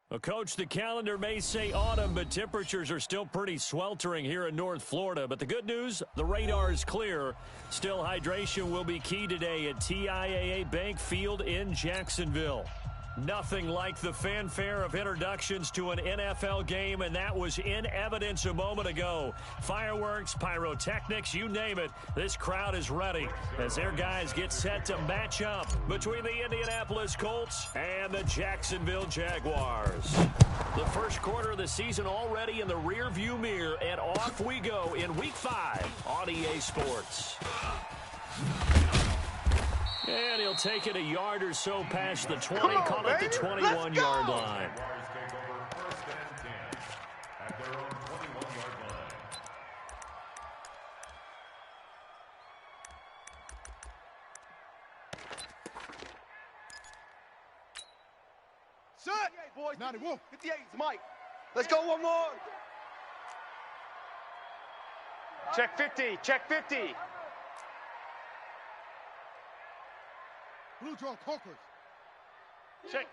Well, Coach, the calendar may say autumn, but temperatures are still pretty sweltering here in North Florida. But the good news, the radar is clear. Still, hydration will be key today at TIAA Bank Field in Jacksonville. Nothing like the fanfare of introductions to an NFL game, and that was in evidence a moment ago. Fireworks, pyrotechnics, you name it. This crowd is ready as their guys get set to match up between the Indianapolis Colts and the Jacksonville Jaguars. The first quarter of the season already in the rearview mirror, and off we go in Week 5 on EA Sports. And he'll take it a yard or so past the 20, call it the 21-yard line. Set! 58, boys. 91. 58, Mike. Let's go one more. Check 50. Check 50. Blue draw Conkers. Check.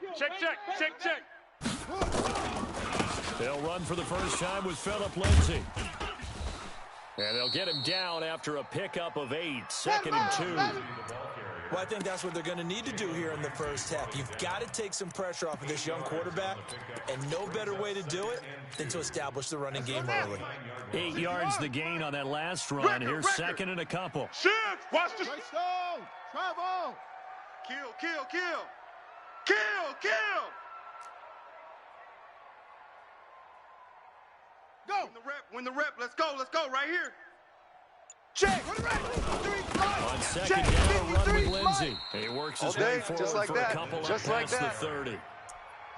They'll run for the first time with Phillip Lindsay. And they'll get him down after a pickup of 8, 2nd and 2. Well, I think that's what they're going to need to do here in the first half. You've got to take some pressure off of this young quarterback, and no better way to do it than to establish the running game early. 8 yards the gain on that last run. Here's 2nd and a couple. Shift! Watch the... Travel! Kill! Go! Win the rep. Let's go right here. Check! On second down, a run with Lindsay. He works his way forward for a couple up past the 30.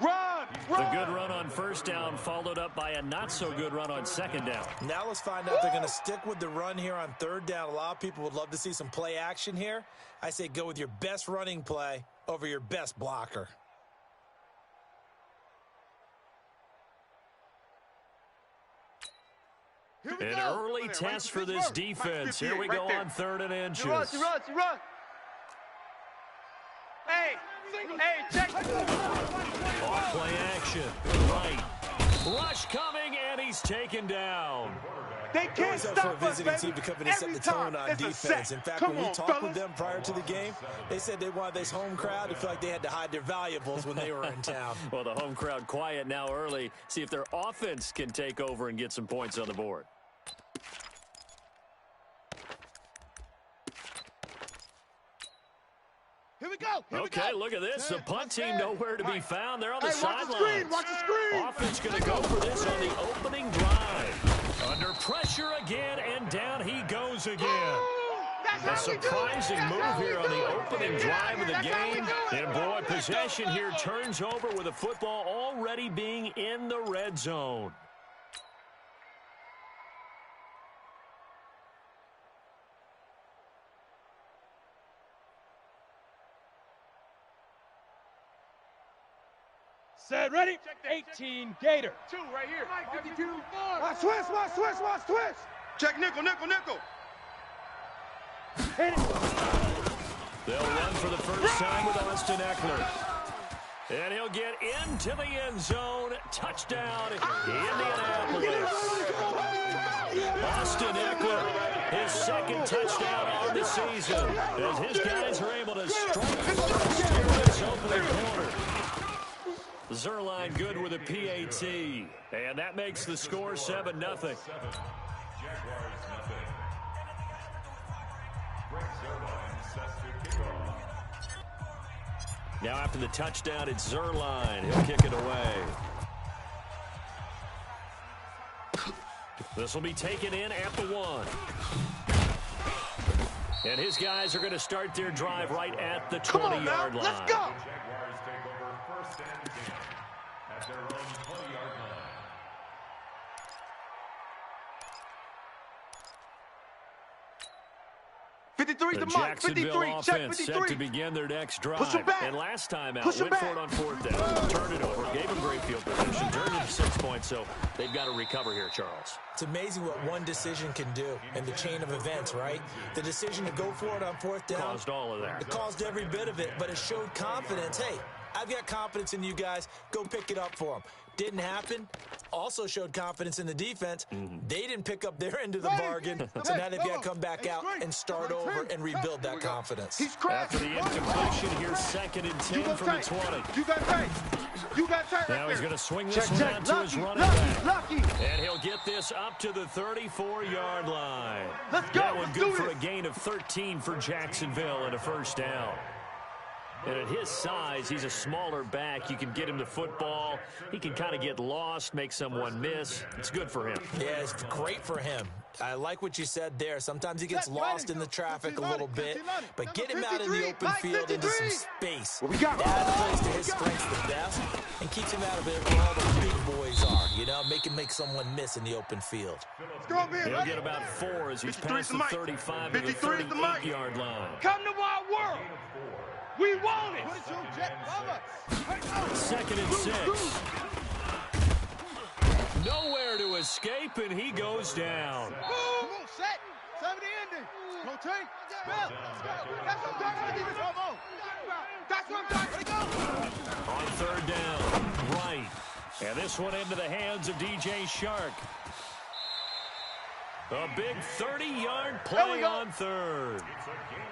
Run! The good run on first down followed up by a not-so-good run on second down. Now let's find out if they're going to stick with the run here on third down. A lot of people would love to see some play action here. I say go with your best running play over your best blocker. An early test for this defense. Here we go on 3rd and inches. He runs. Hey, check. Off play action. Right. Rush coming, and he's taken down. They can't stop for a visiting team to come in and set the tone on defense. In fact, when we talked with them prior to the game, they said they wanted this home crowd to feel like they had to hide their valuables when they were in town. Well, the home crowd quiet now early. See if their offense can take over and get some points on the board. Here we go. Okay, look at this. The punt team nowhere to be found. They're on the sidelines. Watch the screen. Offense going to go for this on the opening drive. Under pressure again, and down he goes again. A surprising move here on the opening drive of the game. And, boy, possession here turns over with the football already being in the red zone. Set, ready? 18, Gator. 2 right here. 52. Watch twist. Check nickel. Hit it. They'll run for the first time with Austin Eckler. And he'll get into the end zone. Touchdown, Indianapolis. Austin Eckler, his 2nd touchdown on the season, as his guys are able to strike first here in this opening quarter. Zerline good with a PAT, and that makes the score 7-0. Now after the touchdown, it's Zerline. He'll kick it away. This will be taken in at the 1. And his guys are going to start their drive right at the 20-yard line. Let's go. At their own 20-yard line. 53 the to Mike. 53. Jacksonville Check offense 53. set to begin their next drive. Push him back. And last time out, Push him went back. for it on 4th down. Turned it over. Gave him great field position. Turned it to 6 points, so they've got to recover here, Charles. It's amazing what one decision can do in the chain of events, right? The decision to go for it on 4th down. Caused all of that. It caused every bit of it, but it showed confidence. Hey, I've got confidence in you guys. Go pick it up for them. Didn't happen. Also showed confidence in the defense. They didn't pick up their end of the bargain, so now they've got to come back out and start over and rebuild that confidence. After the incompletion, here's 2nd and 10 from the 20. You got tight. You got tight. Now he's going to swing this one out to his running back. And he'll get this up to the 34-yard line. Let's go. That one good for a gain of 13 for Jacksonville and a first down. And at his size, he's a smaller back. You can get him the football. He can kind of get lost, make someone miss. It's good for him. Yeah, it's great for him. I like what you said there. Sometimes he gets lost in the traffic a little bit, but get him out in the open field into some space. That plays to his strengths the best and keeps him out of it where all the big boys are, you know, make someone miss in the open field. He'll get about 4 as he's past the 35 to the 38-yard line. Come to our world. We want it. 2nd and 6. Nowhere to escape, and he goes down. Come on, set. 70 ending. No tank. That's what I'm talking about. That's what I'm talking about. On 3rd down, right. And this one into the hands of DJ Shark. A big 30-yard play on 3rd.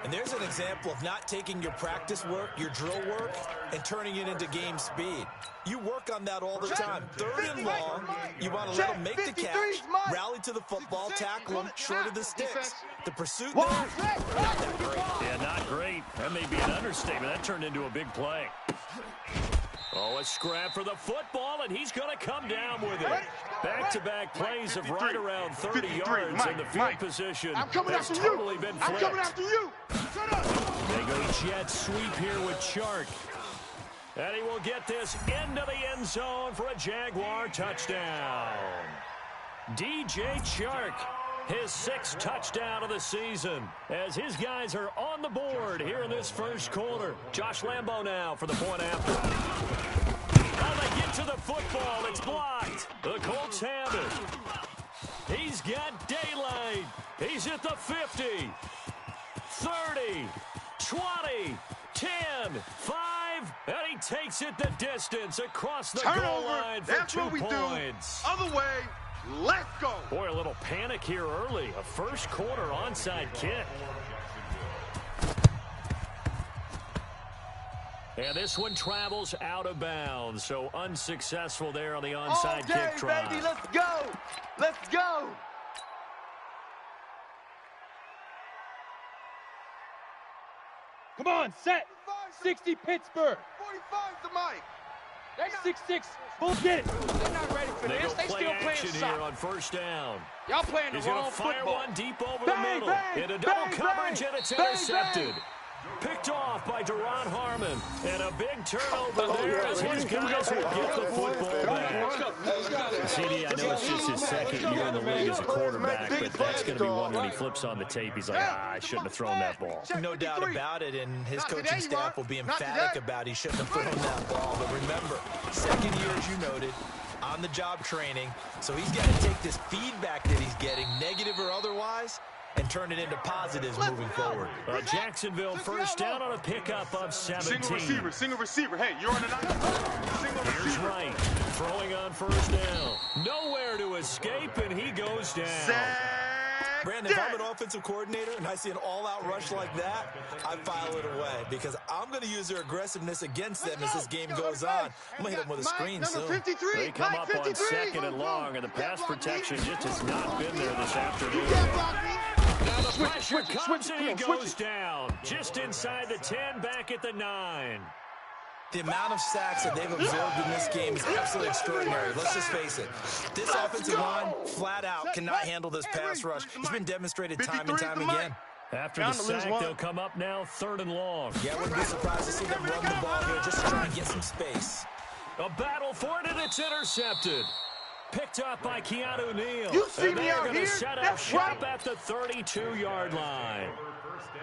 And there's an example of not taking your practice work, your drill work, and turning it into game speed. You work on that all the time. 3rd and long, you want to let them make the catch, rally to the football, tackle them short of the sticks. The pursuit there, not that great. Yeah, not great. That may be an understatement. That turned into a big play. Oh, a scrap for the football, and he's going to come down with it. Back-to-back plays of right around 30 yards, and the field position has totally been flipped. I'm coming after you. Shut up. They go jet sweep here with Chark. And he will get this into the end zone for a Jaguar touchdown. DJ Chark, his 6th touchdown of the season, as his guys are on the board here in this first quarter. Josh Lambo now for the point after. Oh, they get to the football. It's blocked. The Colts have it. He's got daylight. He's at the 50, 30, 20, 10, 5, and he takes it the distance across the goal line for 2 points. Other way. Let's go. Boy, a little panic here early. A first quarter onside kick. And this one travels out of bounds, so unsuccessful there on the onside kick try. Baby, let's go. Let's go. Come on, set. 60 Pittsburgh. 45's the mic. 6-6. We'll get it. They're not ready for They this. go They play still action playing here soccer. on 1st down. Y'all playing the He's going wrong to fire football. one deep over Bang, the middle. bang, Into double bang, coverage, bang, and it's bang, intercepted. bang. Picked off by Deron Harmon. And a big turnover there as his guys will get the football back. CD, I know it's just his 2nd year in the league as a quarterback, but that's going to be one when he flips on the tape. He's like, I shouldn't have thrown that ball. No doubt about it, and his coaching staff will be emphatic about he shouldn't have thrown that ball. But remember, 2nd year, as you noted, on-the-job training, so he's got to take this feedback that he's getting, negative or otherwise, and turn it into positives moving forward. Jacksonville first down on a pickup of 17. Single receiver. Hey, you're on the 9. Here's Wright, throwing on 1st down. Nowhere to escape, and he goes down. Brandon, if I'm an offensive coordinator and I see an all-out rush like that, I file it away because I'm going to use their aggressiveness against them as this game goes on. I'm going to hit them with a screen soon. They come up on 2nd and long, and the pass protection just has not been there this afternoon. Now the pressure comes, and he goes down. Just inside the 10, back at the 9. The amount of sacks that they've absorbed in this game is absolutely extraordinary. Let's just face it. This offensive line, flat out, cannot handle this pass rush. It's been demonstrated time and time again. After the sack, they'll come up now 3rd and long. Yeah, I wouldn't be surprised to see them run the ball here just to try and get some space. A battle for it, and it's intercepted. Picked up by Keanu Neal. You see and me they're out going to here? set up That's shop right. at the 32-yard line.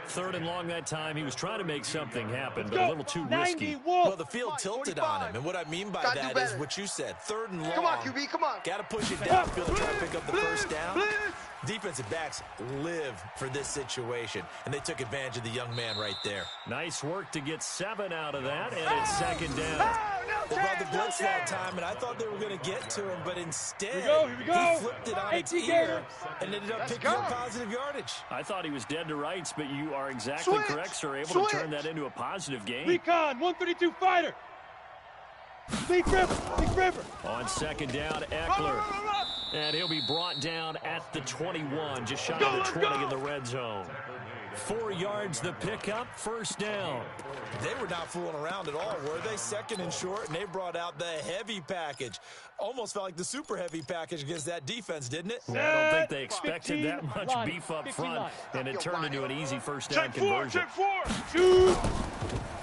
3rd and long that time. He was trying to make something happen, but a little too risky. Well, the field tilted on him, and what I mean by Gotta do that is better. what you said. 3rd and long. Come on, QB, come on. Got to push it downfield and try to pick up the first down. Defensive backs live for this situation, and they took advantage of the young man right there. Nice work to get 7 out of that, and it's 2nd down. They brought the blitz that time, and I thought they were going to get to him, but instead, Here we go. he flipped it on its ear and ended up picking up positive yardage. I thought he was dead to rights, but you are exactly correct, sir. Able to turn that into a positive game. Recon, 132 fighter. Big River. On 2nd down, Eckler. And he'll be brought down at the 21, just shy of the 20 in the red zone. 4 yards the pickup, 1st down. They were not fooling around at all, were they? 2nd and short, and they brought out the heavy package. Almost felt like the super heavy package against that defense, didn't it? Well, I don't think they expected that much beef up front, and it turned into an easy 1st down conversion. Check 4.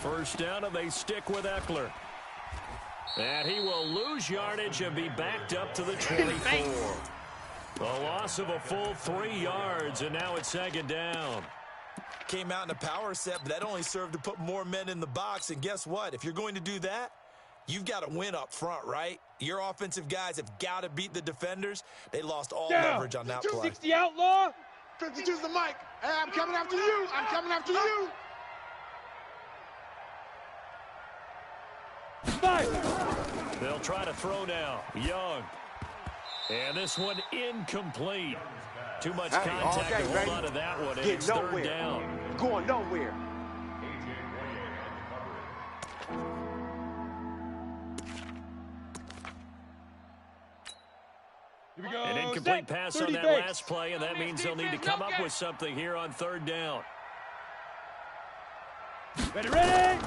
1st down, and they stick with Eckler. And he will lose yardage and be backed up to the 24. A loss of a full 3 yards, and now it's 2nd down. Came out in a power set, but that only served to put more men in the box. And guess what? If you're going to do that, you've got to win up front, right? Your offensive guys have got to beat the defenders. They lost all leverage on that play. 260 outlaw. 52's the mic. Hey, I'm coming after you. I'm coming after you. 5. They'll try to throw now. Young. And this one incomplete. Too much contact to hold on to that one, and it's 3rd down. Going nowhere. Here we go. An incomplete pass on that base. last play, and that means they'll need to come up with something here on 3rd down. Ready.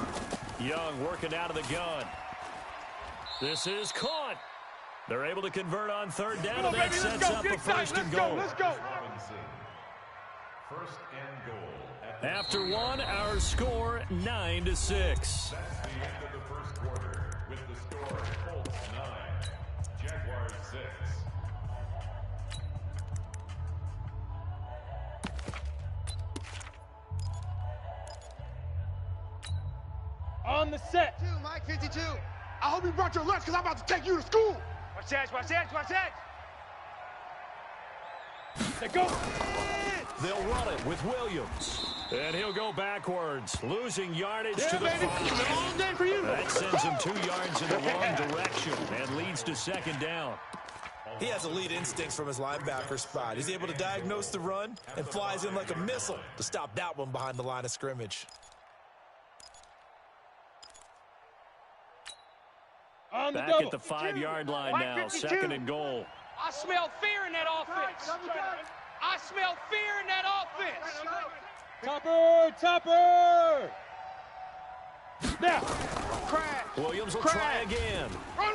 Young working out of the gun. This is caught. They're able to convert on 3rd down, and that sets up a 1st and goal. Let's go. 1st and goal. After 1, our score 9-6. That's the end of the 1st quarter with the score Colts 9, Jaguars 6. On the set. 2, Mike, 52. I hope you brought your lunch because I'm about to take you to school. Watch that, watch that, watch that. Let go. They'll run it with Williams. And he'll go backwards, losing yardage to the 5. Long day for you. That sends him 2 yards in the wrong direction and leads to 2nd down. He has elite instincts from his linebacker spot. He's able to diagnose the run and flies in like a missile to stop that one behind the line of scrimmage. On the Back double. at the 5-yard line now, 2nd and goal. I smell fear in that offense. I smell fear in that offense. Topper. Now. Crash. Williams will try again. Run.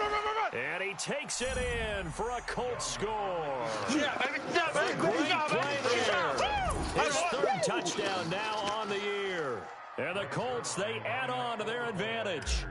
And he takes it in for a Colts score. Yeah, baby. Yeah, baby. Great play there. His 3rd touchdown now on the year. And the Colts, they add on to their advantage.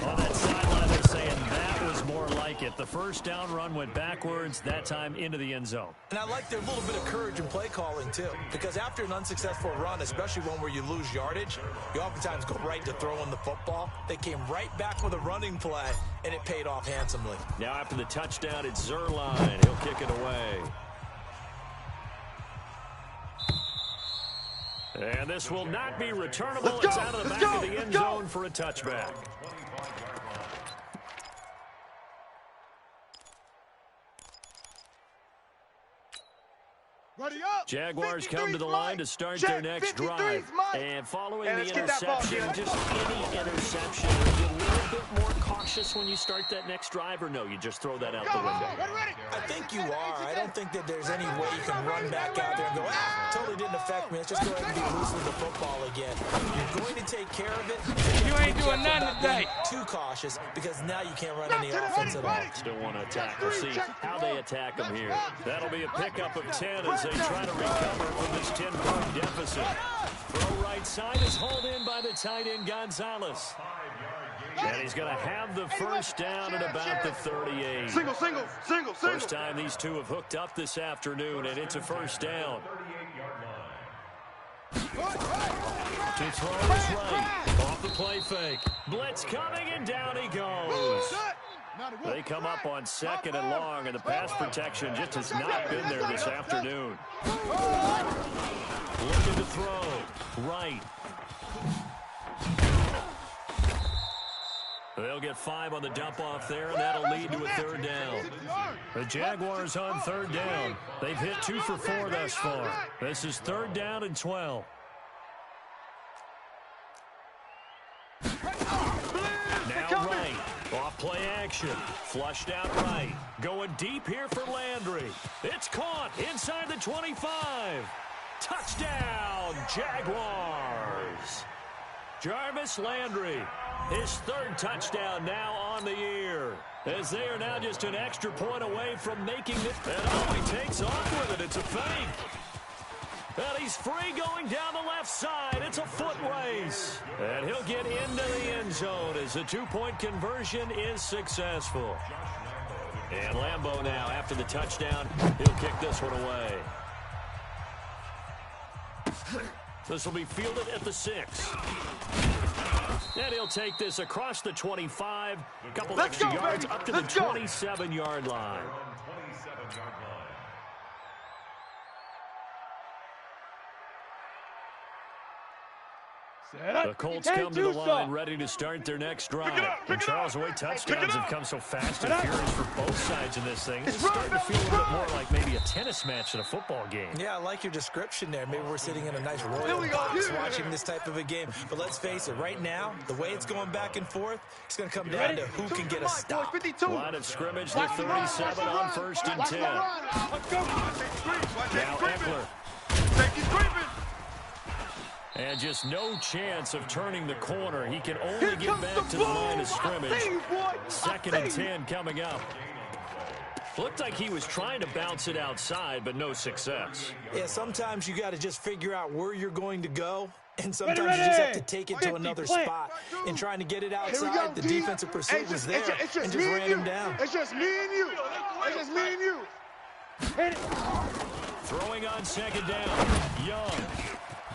On that sideline, they're saying that was more like it. The 1st down run went backwards, that time into the end zone. And I like their little bit of courage in play calling, too. Because after an unsuccessful run, especially one where you lose yardage, you oftentimes go right to throwing the football. They came right back with a running play, and it paid off handsomely. Now after the touchdown, it's Zerline. He'll kick it away. And this will not be returnable. It's out of the back of the end zone for a touchback. Jaguars come to the line to start their next drive. And following the interception, just any interception, are you a little bit more cautious when you start that next drive, or no, you just throw that out the window? I think you are. I don't think that there's any way you can run back out there and go, totally didn't affect me. Let's just go ahead and be loose with the football again. You're going to take care of it. You ain't doing nothing today. Too cautious, because now you can't run any offense at all. Still want to attack. We'll see how they attack them here. That'll be a pickup of 10 as they try to recover from this 10-point deficit. Throw right side is hauled in by the tight end Gonzalez. 5-yard gain. And he's going to have the first down at about the 38. Single. First time these two have hooked up this afternoon, and it's a first down. To throw is right. Off the play fake. Blitz coming, and down he goes. They come up on second and long, and the pass protection just has not been there this afternoon. Looking to throw. Right. They'll get 5 on the dump-off there, and that'll lead to a third down. The Jaguars on third down. They've hit 2 for 4 thus far. This is third down and 12. Now right. Off play action. Flushed out right. Going deep here for Landry. It's caught inside the 25. Touchdown, Jaguars. Jarvis Landry, his third touchdown now on the year, as they are now just an extra point away from making it. And he takes off with it. It's a fake. And he's free going down the left side. It's a foot race. And he'll get into the end zone as the two-point conversion is successful. And Lambeau now, after the touchdown, he'll kick this one away. This will be fielded at the 6. And he'll take this across the 25. A couple extra yards up to the 27-yard line. The Colts come to the line ready to start their next drive. And Charles, the way touchdowns have come so fast and furious for both sides in this thing, it's starting to feel a little bit more like maybe a tennis match than a football game. Yeah, I like your description there. Maybe we're sitting in a nice royal box watching this type of a game. But let's face it, right now, the way it's going back and forth, it's going to come down to who can get a stop. Line of scrimmage, the 37 on 1st and 10. Now Eckler. And just no chance of turning the corner. He can only get back to the line of scrimmage. 2nd and 10 coming up. Looked like he was trying to bounce it outside, but no success. Yeah, sometimes you got to just figure out where you're going to go. And sometimes you just have to take it to another spot. And trying to get it outside, the defensive pursuit was there and just ran him down. It's just me and you. It's just me and you. Hit it. Throwing on 2nd down. Young.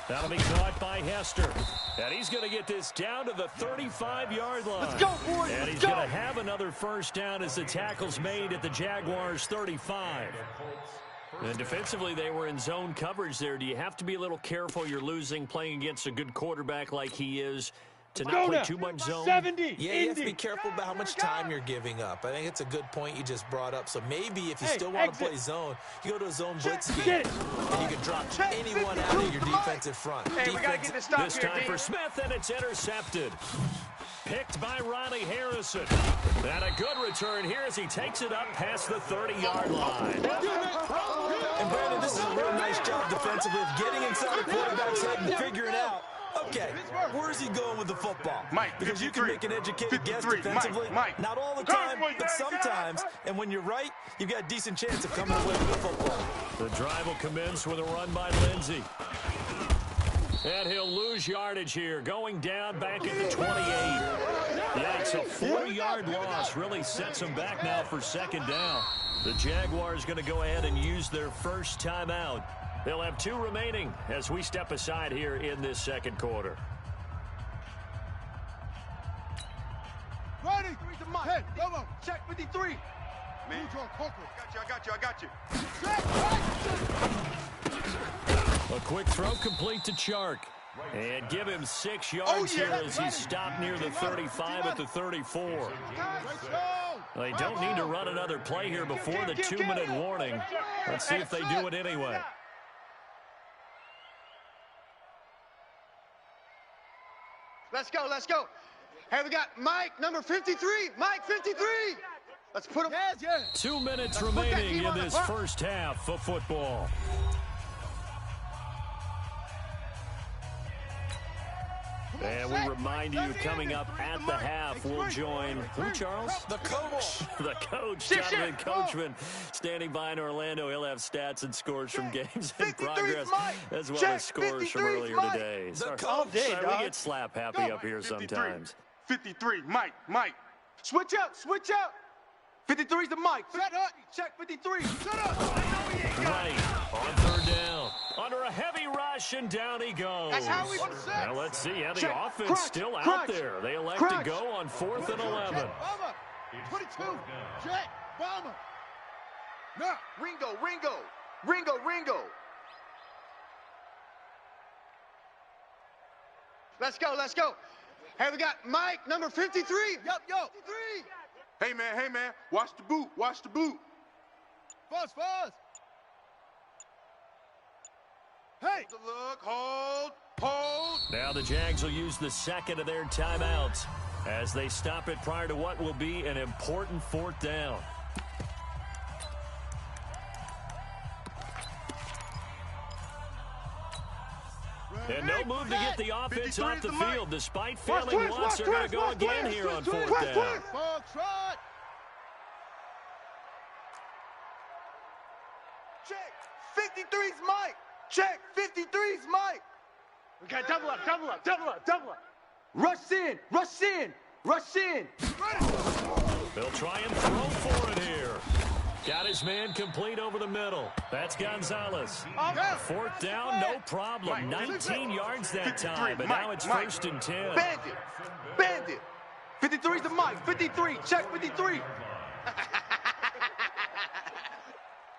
That'll be caught by Hester. And he's going to get this down to the 35-yard line. Let's go, boys. And he's going to have another first down as the tackle's made at the Jaguars' 35. And defensively, they were in zone coverage there. Do you have to be a little careful? You're losing playing against a good quarterback like he is to not play too much zone? 70. Yeah, you have to be careful about how much time you're giving up. I think it's a good point you just brought up. So maybe if you still want to play zone, you go to a zone blitz scheme, and you can drop anyone out of your defensive front. Hey, we got to get this stop this here, time for Smith, and it's intercepted. Picked by Ronnie Harrison. And a good return here as he takes it up past the 30-yard line. And Brandon, this is a real nice job defensively of getting inside the quarterback's head and figuring out, okay, where is he going with the football? Because you can make an educated guess defensively. Not all the time, but sometimes. And when you're right, you've got a decent chance of coming away with the football. The drive will commence with a run by Lindsey. And he'll lose yardage here, going down back at the 28. Yeah, it's a 4-yard loss. Really sets him back now for 2nd down. The Jaguars going to go ahead and use their first timeout. They'll have 2 remaining as we step aside here in this 2nd quarter. Ready? Hey, come on. Check 53. Me. I got you. A quick throw complete to Chark. And give him 6 yards here as he's stopped near the 35 at the 34. They don't need to run another play here before the 2-minute warning. Let's see if they do it anyway. Let's go. Hey, we got Mike, number 53. Mike, 53. Let's put him. 2 minutes remaining in this first half of football. And we remind you, coming up at the half, we'll join, who, Charles? The coach. The coach, Jonathan Coachman, standing by in Orlando. He'll have stats and scores from games in progress, as well as scores from earlier today. The coach. We get slap happy up here sometimes. 53, Mike. Switch out. 53's the Mike. Shut up. Check 53. Shut up. Right, on third down. Under a heavy rush, and down he goes. That's how we want to set. Now let's see how the Check. offense Crunch. still out Crunch. there. They elect Crunch. to go on 4th and 11. Bomber. 22. Check. Bomber. Now. Ringo. Let's go. Hey, we got Mike, number 53. Yup. 53. Hey, man. Watch the boot. Fuzz. Hey. Look, hold. Now the Jags will use the second of their timeouts as they stop it prior to what will be an important 4th down. And no move to get the offense off the field. Despite failing once, they're going to go again here on 4th down. Check. 53's Mike. Check. 53's Mike. We got double up. Rush in. They'll try and throw for it here. Got his man complete over the middle. That's Gonzalez. 4th down, no problem. 19 yards that time, but now it's 1st and 10. Bandit. 53's the Mike. 53. Check 53.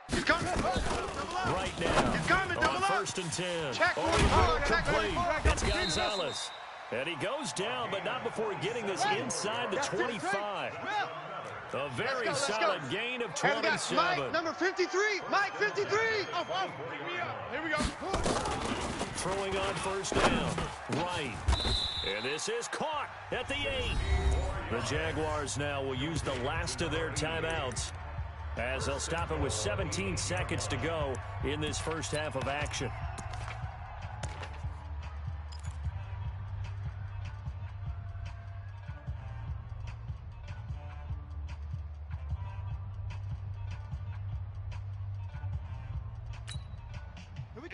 He's coming. Right now, on 1st and 10. Complete. It's Gonzalez. And he goes down, but not before getting this inside the 25. A very solid gain of 27. Mike, number 53. Mike, 53. Here we go. Throwing on 1st down. Right. And this is caught at the 8. The Jaguars now will use the last of their timeouts as they'll stop it with 17 seconds to go in this first half of action.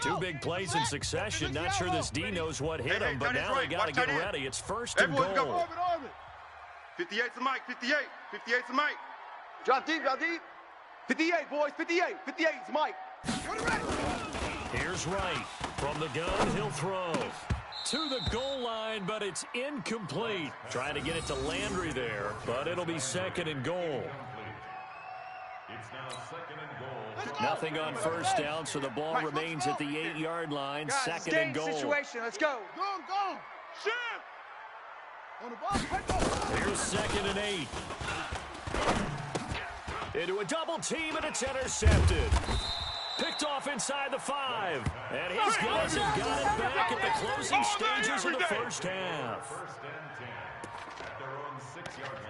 Two big plays in succession. Not sure this D knows what hit him, but now they got to get ready. It's 1st and goal. 58's the Mike. 58's the Mike. Drop deep. 58, boys. 58's Mike. Here's Wright. From the gun, he'll throw. To the goal line, but it's incomplete. Trying to get it to Landry there, but it'll be 2nd and goal. It's now 2nd and goal. Nothing on 1st down, so the ball remains at the 8-yard line. 2nd and goal. Situation. Let's go. Go. Shift. On the ball. Here's 2nd and 8. Into a double team, and it's intercepted. Picked off inside the 5. And his guys have got it back at the closing stages of the first half. 1st and 10 at their own 6-yard line.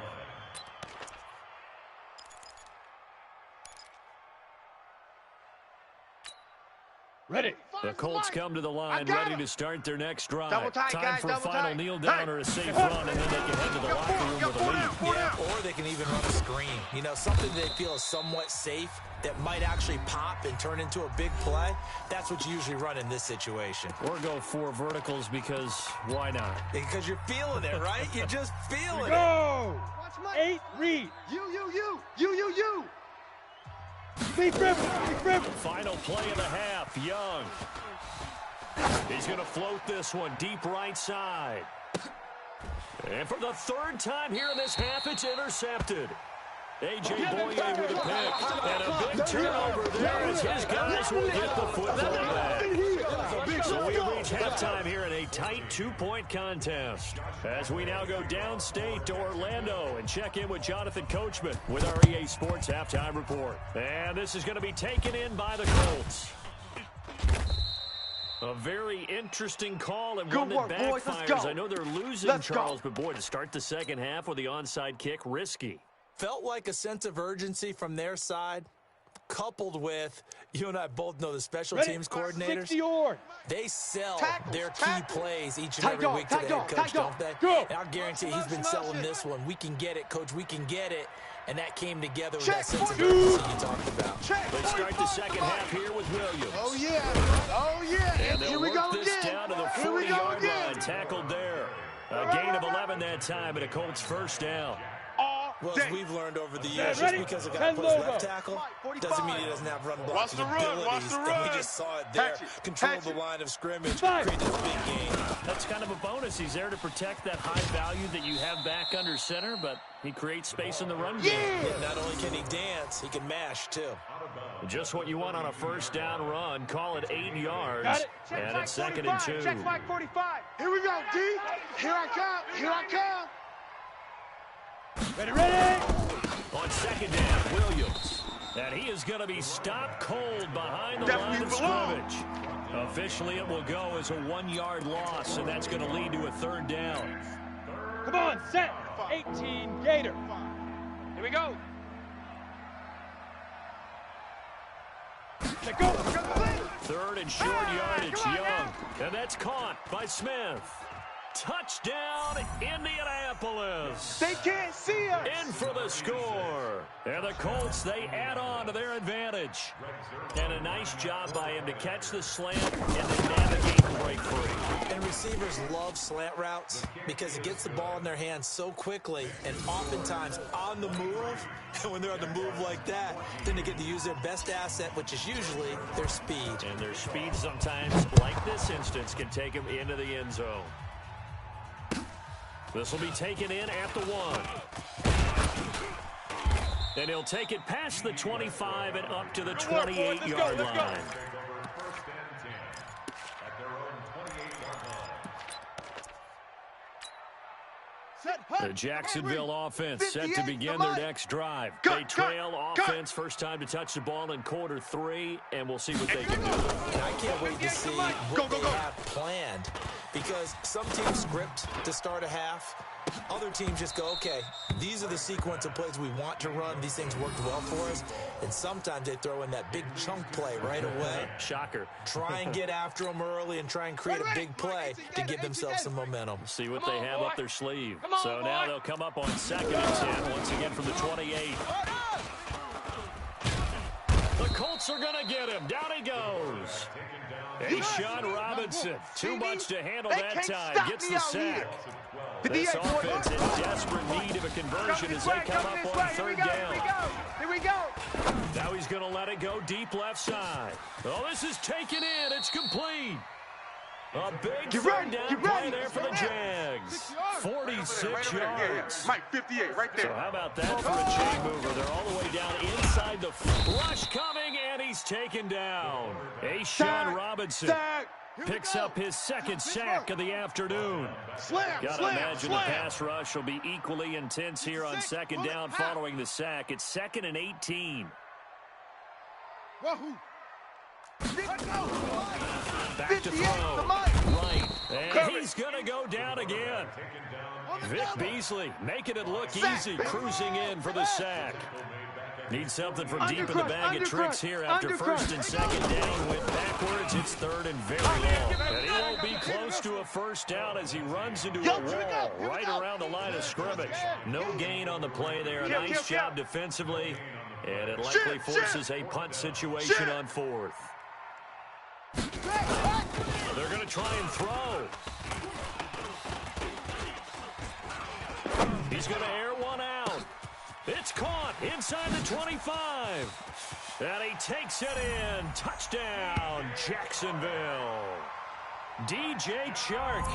Ready. The Colts come to the line, ready to start their next drive. Time for a final kneel down or a safe run, and then they can head to the locker room with a lead. Yeah, or they can even run a screen. You know, something they feel is somewhat safe that might actually pop and turn into a big play. That's what you usually run in this situation. Or go 4 verticals because why not? Because you're feeling it, right? You're just feeling it. Go. 8 read. You. Big rip. Final play of the half, Young. He's going to float this one deep right side. And for the 3rd time here in this half, it's intercepted. A.J. Boye with a pick. And a big turnover there as his guys will get the football back. So we reach halftime here in a tight 2-point contest. As we now go downstate to Orlando and check in with Jonathan Coachman with our EA Sports Halftime Report. And this is going to be taken in by the Colts. A very interesting call and one that backfires. I know they're losing, Charles, but boy, to start the second half with the onside kick, risky. Felt like a sense of urgency from their side, coupled with, you and I both know the special teams coordinators. They sell their key plays each and every week to the head coach, don't they? And I'll guarantee he's been selling this one. We can get it, coach, we can get it. And that came together with that sense of urgency you talked about. Let's start the second half here with Williams. Oh, yeah. And they'll work this down to the 40-yard line, tackled there. A gain of 11 that time and a Colts first down. Well, as we've learned over the years, just because a guy plays left tackle doesn't mean he doesn't have run blocking abilities. And we just saw it there. Control the line of scrimmage, create this big game. That's kind of a bonus. He's there to protect that high value that you have back under center, but he creates space in the run game. Yeah, not only can he dance, he can mash, too. Just what you want on a first down run. Call it 8 yards. Got it. And it's 2nd and 2. Check flag 45. Here we go, D. Here I come. Here I come. Ready, ready! On 2nd down, Williams. And he is going to be stopped cold behind the line of scrimmage. Officially, it will go as a 1-yard loss, and that's going to lead to a 3rd down. Come on, set! 18, Gator. Here we go. Let go! 3rd and short yardage, Young. And that's caught by Smith. Touchdown, Indianapolis. They can't see us. In for the score. And the Colts, they add on to their advantage. And a nice job by him to catch the slant and then navigate the break free. And receivers love slant routes because it gets the ball in their hands so quickly and oftentimes on the move. And when they're on the move like that, then they get to use their best asset, which is usually their speed. And their speed sometimes, like this instance, can take them into the end zone. This will be taken in at the 1. And he'll take it past the 25 and up to the 28-yard line. The Jacksonville offense set to begin their next drive. They trail offense first time to touch the ball in quarter 3, and we'll see what they can do. And I can't wait to see what they have planned, because some teams script to start a half. Other teams just go, okay, these are the sequence of plays we want to run. These things worked well for us. And sometimes they throw in that big chunk play right away. Shocker. Try and get after them early and try and create a big play to give themselves some momentum. See what they have up their sleeve. So now they'll come up on 2nd and 10 once again from the 28. The Colts are going to get him. Down he goes. Sean Robinson, too much to handle that time, gets the sack. This offense in desperate need of a conversion as they come up on 3rd down. Here we go. Now he's going to let it go deep left side. Oh, this is taken in. It's complete. A big 3rd down play there for the Jags. 46 yards. Mike, 58, right there. So how about that for a chain mover? They're all the way down inside the rush coming, and he's taken down. Sean Robinson picks up his 2nd sack of the afternoon. Gotta imagine the pass rush will be equally intense here on 2nd down following the sack. It's 2nd and 18. Back to throw. Right. And he's going to go down again. Vic Beasley making it look easy, cruising in for the sack. Needs something from deep in the bag of tricks here after 1st and 2nd down. Went backwards. It's 3rd and very long. And he won't be close to a 1st down as he runs into a wall right around the line of scrimmage. No gain on the play there. A nice job defensively. And it likely forces a punt situation on 4th. They're going to try and throw. He's going to air one out. It's caught inside the 25. And he takes it in. Touchdown, Jacksonville. DJ Chark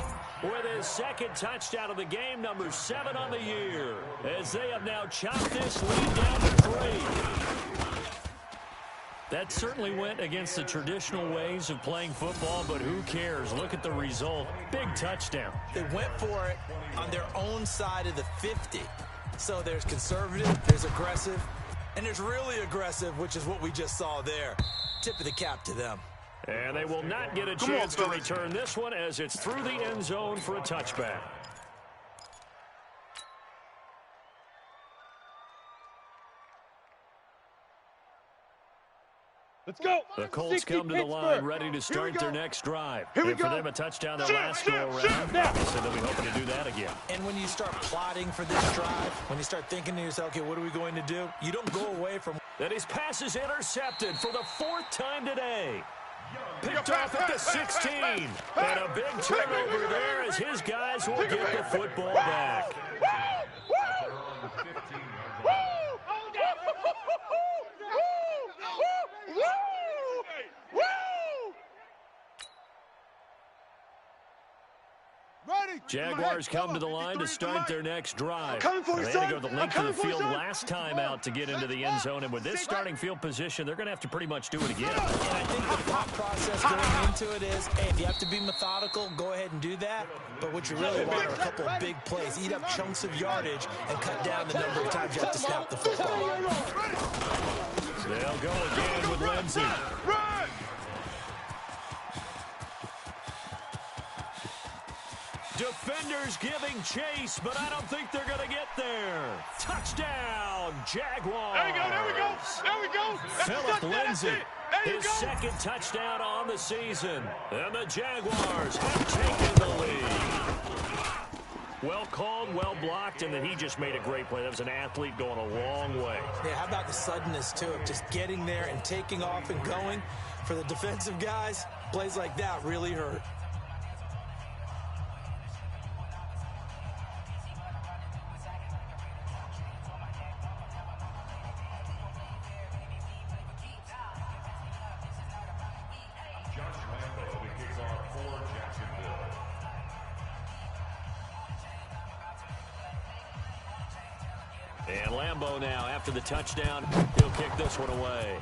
with his 2nd touchdown of the game, number 7 on the year, as they have now chopped this lead down to 3. That certainly went against the traditional ways of playing football, but who cares? Look at the result. Big touchdown. They went for it on their own side of the 50. So there's conservative, there's aggressive, and there's really aggressive, which is what we just saw there. Tip of the cap to them. And they will not get a chance to return this one as it's through the end zone for a touchback. Let's go. The Colts come to the line ready to start their next drive. And for them, a touchdown their last go-around. Obviously, they'll be hoping to do that again. And when you start plotting for this drive, when you start thinking to yourself, okay, what are we going to do? You don't go away from... And his pass is intercepted for the 4th time today. Picked off at the 16. And a big turnover there as his guys will get the football back. Jaguars come to the line to start their next drive. They had to go the length of the field last time out to get into the end zone, and with this starting field position, they're going to have to pretty much do it again. And I think the thought process going into it is, hey, if you have to be methodical, go ahead and do that. But what you really want are a couple of big plays. Eat up chunks of yardage and cut down the number of times you have to snap the football. They'll go again with Lindsey. Defenders giving chase, but I don't think they're going to get there. Touchdown, Jaguars. There we go, there we go, there we go. Philip Lindsey, his second touchdown on the season. And the Jaguars have taken the lead. Well called, well blocked, and then he just made a great play. That was an athlete going a long way. Yeah, how about the suddenness, too, of just getting there and taking off and going? For the defensive guys, plays like that really hurt. And Lambeau now, after the touchdown, he'll kick this one away.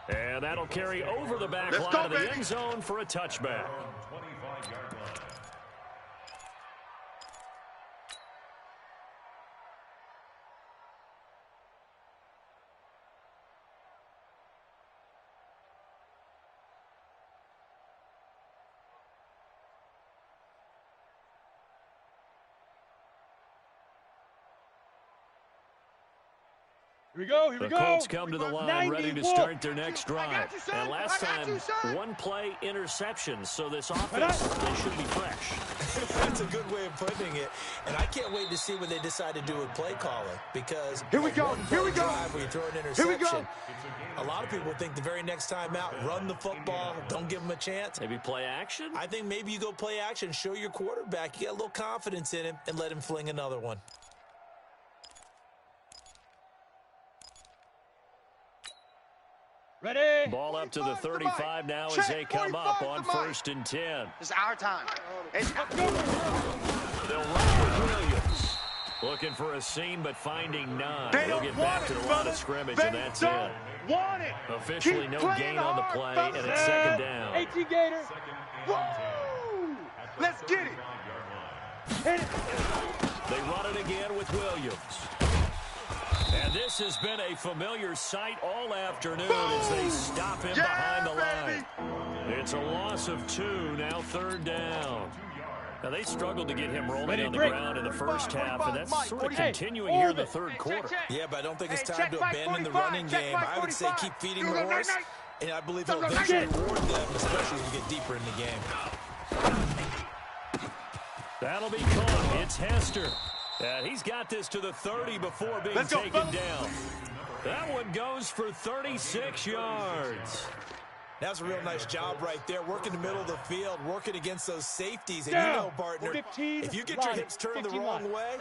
And that'll carry over the back line of the end zone for a touchback. 25-yard line. Here we go, here we The go. Colts come to the line ready to start their next drive. And last time, one play interception. So this offense, they should be fresh. That's a good way of putting it. And I can't wait to see what they decide to do with play calling. Because here we go, here we go. Drive where you throw an interception, a lot of people think the very next time out, run the football, don't give them a chance. Maybe play action? I think maybe you go play action, show your quarterback, you get a little confidence in him, and let him fling another one. Ready? Ball up to the 35 now as they come up on 1st and 10. It's our time. It's They'll run with Williams. Looking for a seam, but finding none. They'll get back to the line of scrimmage, and that's it. Want it. Officially no gain on the play, and it's second down. 18 Gator. Woo! Let's get it. Hit it. They run it again with Williams. And this has been a familiar sight all afternoon as they stop him behind the line. It's a loss of 2, now 3rd down. Now, they struggled to get him rolling on the ground in the first half, and that's sort of continuing here in the 3rd quarter. Yeah, but I don't think it's time to abandon the running game. I would say keep feeding the horse, and I believe he'll eventually reward them, especially as we get deeper in the game. That'll be caught. It's Hester. He's got this to the 30 before being taken down. That one goes for 36 yards. That's a real nice job right there. Working the middle of the field, working against those safeties. And you know, partner, if you get your hips turned the wrong way,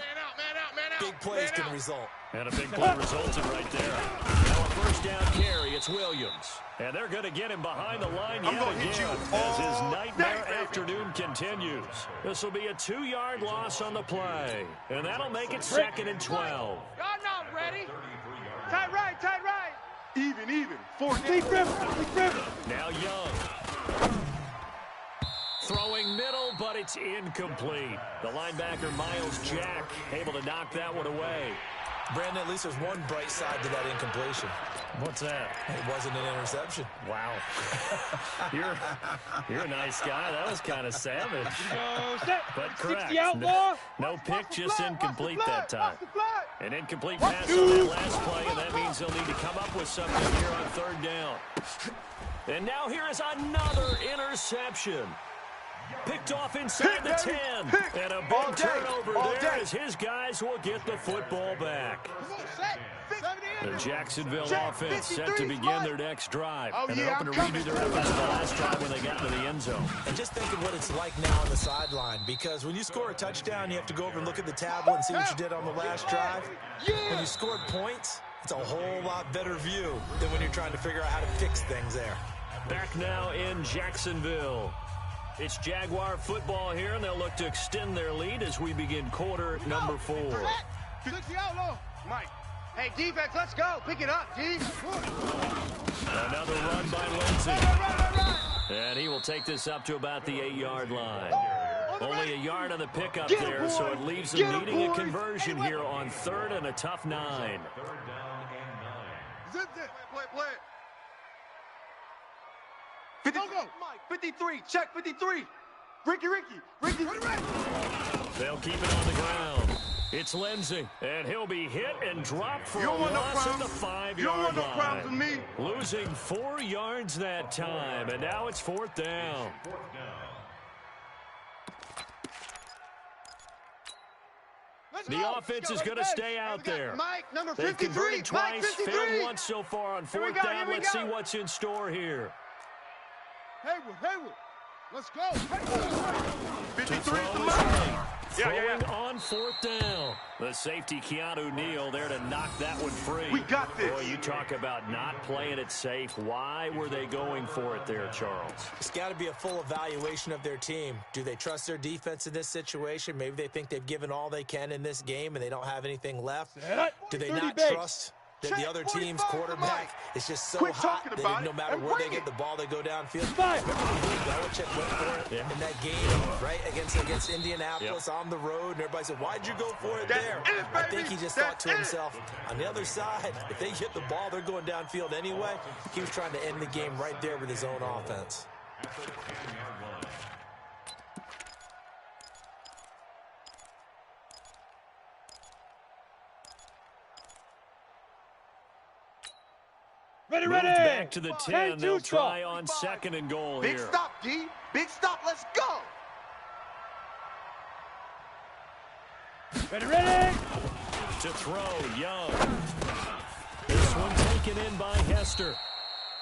big plays can result. And a big play resulted right there. Now a 1st down carry. It's Williams. And they're going to get him behind the line yet again as his nightmare afternoon continues. This will be a 2-yard loss on the play. And that'll make it 2nd and 12. Y'all not ready. Tight right, tight right. Even. 4th. Deep river. Now Young. Throwing middle, but it's incomplete. The linebacker, Miles Jack, able to knock that one away. Brandon, at least there's one bright side to that incompletion. What's that? It wasn't an interception. Wow. You're a nice guy. That was kind of savage. But correct. No pick, just incomplete that time. An incomplete pass on that last play, and that means they'll need to come up with something here on 3rd down. And now here is another interception. Picked off inside the 10. And a big turnover there as his guys will get the football back. The Jacksonville offense set to begin their next drive. And they're hoping to redo their efforts the last drive when they got into the end zone. And just think of what it's like now on the sideline, because when you score a touchdown, you have to go over and look at the tablet and see what you did on the last drive. When you scored points, it's a whole lot better view than when you're trying to figure out how to fix things there. Back now in Jacksonville. It's Jaguar football here, and they'll look to extend their lead as we begin quarter number 4. Mike. Hey, defense, let's go. Pick it up, D. Another run by Lindsey. And he will take this up to about the 8-yard line. Only a yard on the pickup there, so it leaves them needing a conversion here on 3rd and a tough 9. 3rd down and 9. Play. 50, go. 53, check 53. Ricky. They'll keep it on the ground. It's Lindsey, and he'll be hit and dropped for a loss at the 5-yard line. Losing 4 yards that time, and now it's 4th down. The offense is going to stay out there. They've converted twice, failed once so far on 4th down. Let's see what's in store here. Haywood. Let's go. 53 is the Throwing on 4th down. The safety, Keanu Neal, there to knock that one free. We got this. Boy, you talk about not playing it safe. Why were they going for it there, Charles? It's got to be a full evaluation of their team. Do they trust their defense in this situation? Maybe they think they've given all they can in this game and they don't have anything left. Do they not trust that the other team's quarterback is just so hot that no matter where they get the ball, they go downfield? Belichick went for it in that game, right, against Indianapolis on the road, and everybody said, why'd you go for it there? I think he just thought to himself, on the other side, if they get the ball, they're going downfield anyway. He was trying to end the game right there with his own offense. Ready. Back to the 10. They'll try on 2nd and goal here. Big stop, D. Big stop. Let's go. Ready. To throw, Young. This one taken in by Hester.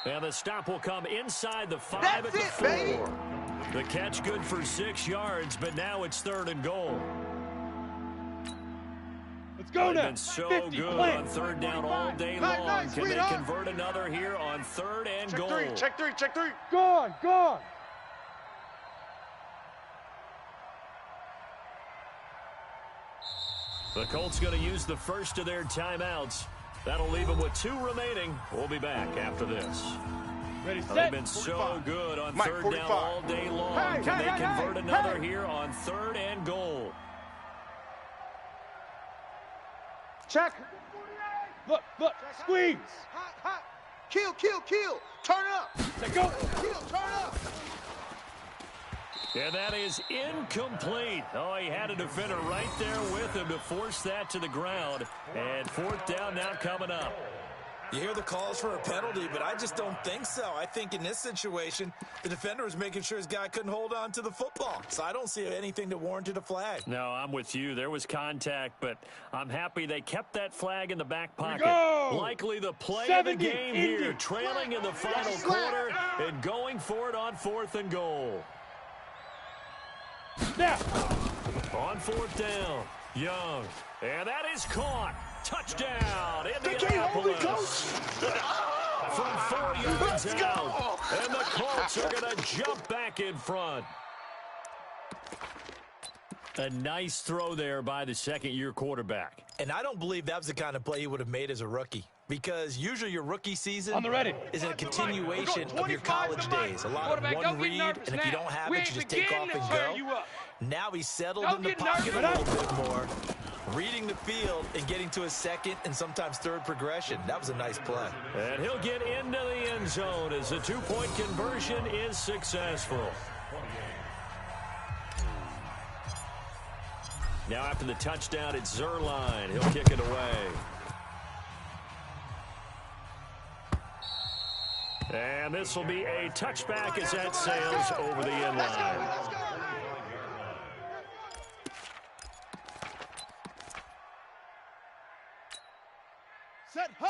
And the stop will come inside the 5 at the 4. Baby. The catch good for 6 yards, but now it's 3rd and goal. Let's go now. Been so good on 3rd down all day long. Can they convert another here on 3rd and goal? Check three. Gone. The Colts going to use the first of their timeouts. That'll leave them with 2 remaining. We'll be back after this. Ready, set. They've been so good on 3rd down all day long. Can they convert another here on 3rd and goal? Check. Look. Squeeze. Hot. Kill. Turn up. Let go. Kill, turn up. And that is incomplete. Oh, he had a defender right there with him to force that to the ground. And 4th down now coming up. You hear the calls for a penalty, but I just don't think so. I think in this situation, the defender was making sure his guy couldn't hold on to the football. So I don't see anything that warranted a flag. No, I'm with you. There was contact, but I'm happy they kept that flag in the back pocket. Likely the play of the game here, trailing in the final quarter and going for it on 4th and goal. Now. On 4th down, Young. And that is caught. Touchdown, Indianapolis. From 4 yards out. And the Colts are going to jump back in front. A nice throw there by the 2nd-year quarterback. And I don't believe that was the kind of play he would have made as a rookie. Because usually your rookie season is in a continuation of your college days. A lot of one read, and if you don't have it, you just take off and go. Now he's settled in the pocket a little bit more, reading the field and getting to his 2nd and sometimes 3rd progression. That was a nice play. And he'll get into the end zone as the 2-point conversion is successful. Now after the touchdown, it's Zerline. He'll kick it away. And this will be a touchback as that sails over the end line.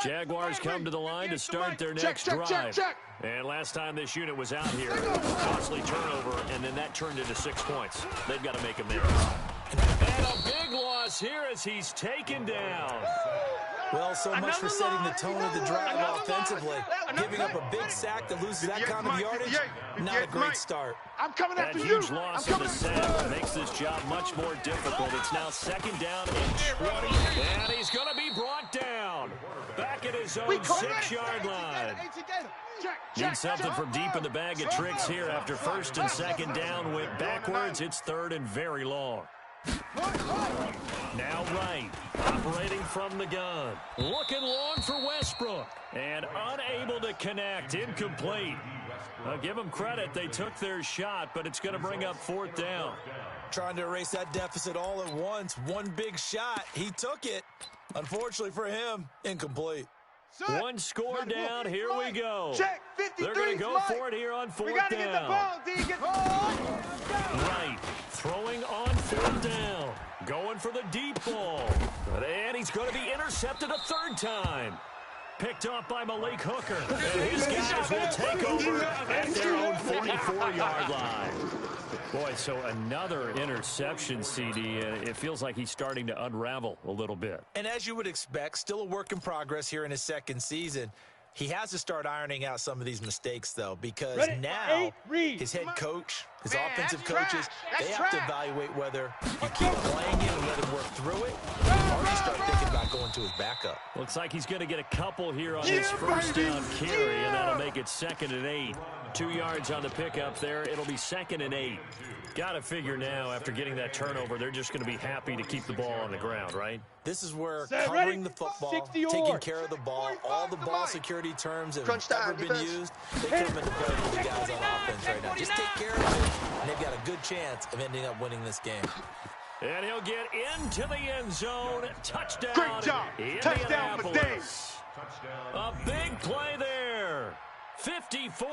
Jaguars come to the line to start their next drive. And last time this unit was out here, costly turnover, and then that turned into 6 points. They've got to make amends. And a big loss here as he's taken down. Well, so much for setting the tone of the drive offensively. Giving up a big sack that loses that kind of yardage, not a great start. I'm coming after you. That huge loss in the sack makes this job much more difficult. It's now 2nd down and 20. And he's going to be brought down. Back at his own 6-yard line. Need something from deep in the bag of tricks here after 1st and 2nd down went backwards. It's 3rd and very long. Now right, operating from the gun. Looking long for Westbrook. And unable to connect, incomplete. I'll give them credit, they took their shot, but it's going to bring up 4th down. Trying to erase that deficit all at once. One big shot, he took it. Unfortunately for him, incomplete. One score down, here we go. Check, They're going to go for it here on 4th down. Right, throwing on 4th down. Going for the deep ball. And he's going to be intercepted a 3rd time. Picked off by Malik Hooker. And his guys will take over at their own 44-yard line. Boy, so another interception, CD. It feels like he's starting to unravel a little bit. And as you would expect, still a work in progress here in his 2nd season. He has to start ironing out some of these mistakes, though, because now his head coach, his offensive coaches, they have to evaluate whether you keep playing him and let him work through it, or you start thinking about going to his backup. Looks like he's going to get a couple here on his 1st down carry, and that'll make it 2nd and 8. 2 yards on the pickup there. It'll be 2nd and 8. Got to figure now, after getting that turnover, they're just going to be happy to keep the ball on the ground, right? This is where covering the football, taking care of the ball, all the ball security terms have ever been used. They come into play for the guys on offense right now. Just take care of it, and they've got a good chance of ending up winning this game. And he'll get into the end zone. Touchdown. Great job. Touchdown for Dave. A big play there. 54.